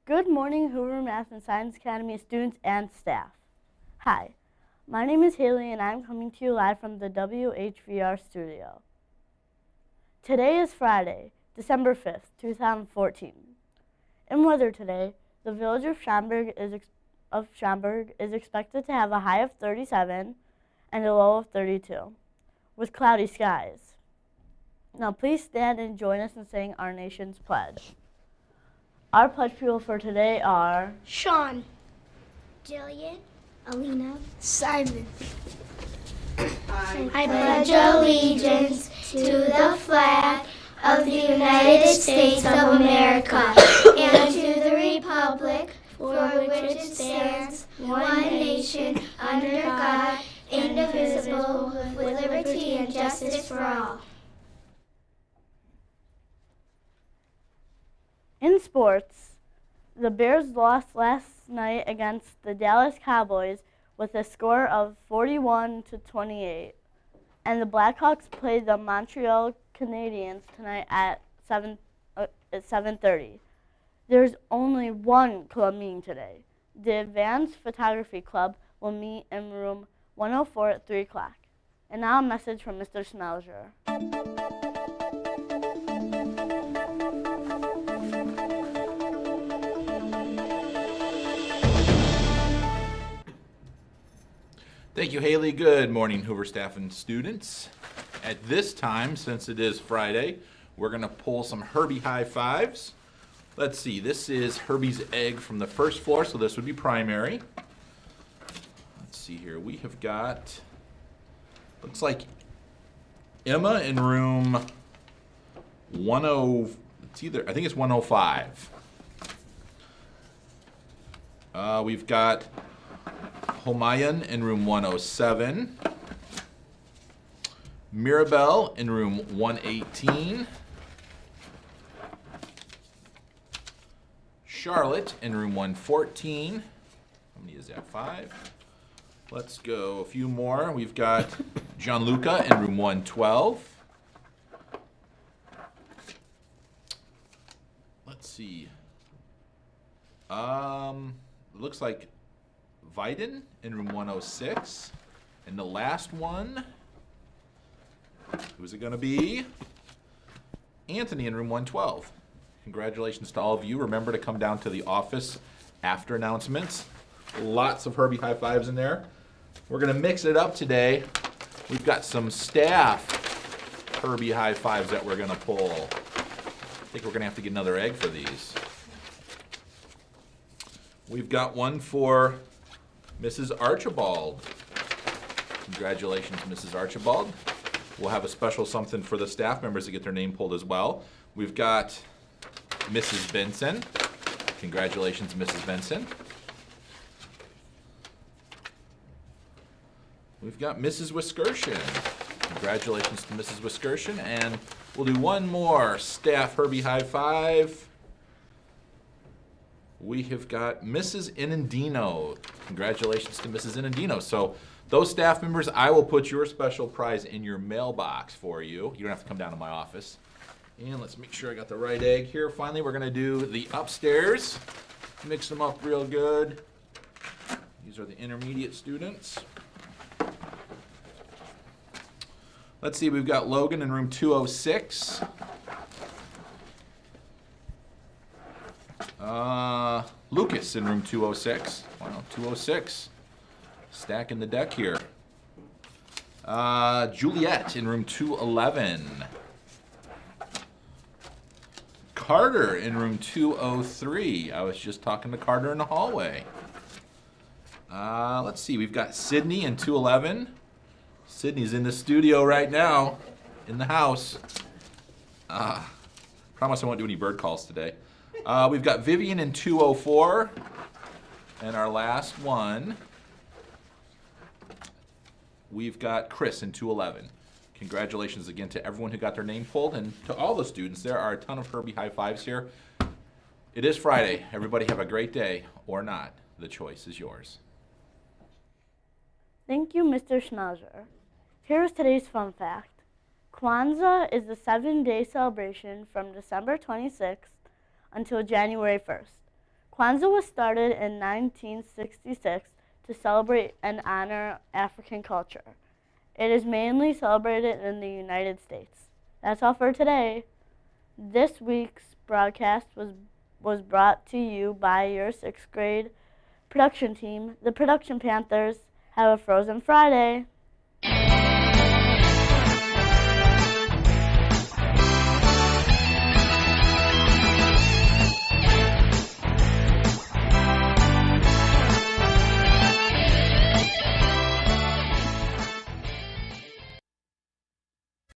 Good morning, Hoover Math and Science Academy students and staff. Hi, my name is Haley and I'm coming to you live from the WHVR studio. Today is Friday, December 5th, 2014. In weather today, the village of Schaumburg is expected to have a high of 37 and a low of 32, with cloudy skies. Now please stand and join us in saying our nation's pledge. Our pledge people for today are Sean, Jillian, Alina, Simon. I pledge allegiance to the flag of the United States of America and to the republic for which it stands, one nation, under God, indivisible, with liberty and justice for all. In sports, the Bears lost last night against the Dallas Cowboys with a score of 41-28, and the Blackhawks play the Montreal Canadiens tonight at 7:30. There's only one club meeting today. The Advanced Photography Club will meet in room 104 at 3 o'clock. And now a message from Mr. Smelger. Thank you, Haley. Good morning, Hoover staff and students. At this time, since it is Friday, we're going to pull some Herbie high fives. Let's see, this is Herbie's egg from the first floor, so this would be primary. Let's see here, we have got, looks like Emma in room I think it's 105. We've got Homayan in room 107. Mirabelle in room 118. Charlotte in room 114. How many is that? 5. Let's go a few more. We've got Gianluca in room 112. Let's see. Looks like Viden in room 106. And the last one, who's it going to be? Anthony in room 112. Congratulations to all of you. Remember to come down to the office after announcements. Lots of Herbie high fives in there. We're going to mix it up today. We've got some staff Herbie high fives that we're going to pull. I think we're going to have to get another egg for these. We've got one for Mrs. Archibald. Congratulations, Mrs. Archibald. We'll have a special something for the staff members to get their name pulled as well. We've got Mrs. Benson. Congratulations, Mrs. Benson. We've got Mrs. Wiskerson. Congratulations to Mrs. Wiskerson. And we'll do one more staff Herbie high five. We have got Mrs. Inandino. Congratulations to Mrs. Inandino. So those staff members, I will put your special prize in your mailbox for you. You don't have to come down to my office. And let's make sure I got the right egg here. Finally, we're going to do the upstairs. Mix them up real good. These are the intermediate students. Let's see, we've got Logan in room 206. Lucas in room 206. Wow, 206. Stacking the deck here. Juliet in room 211. Carter in room 203. I was just talking to Carter in the hallway. Let's see, we've got Sydney in 211. Sydney's in the studio right now, in the house. Promise I won't do any bird calls today. We've got Vivian in 204. And our last one, we've got Chris in 211. Congratulations again to everyone who got their name pulled, and to all the students. There are a ton of Herbie high fives here. It is Friday. Everybody have a great day, or not. The choice is yours. Thank you, Mr. Schmelzer. Here is today's fun fact. Kwanzaa is the 7-day celebration from December 26th until January 1st. Kwanzaa was started in 1966 to celebrate and honor African culture. It is mainly celebrated in the United States. That's all for today. This week's broadcast was brought to you by your 6th grade production team, the Production Panthers. Have a Frozen Friday.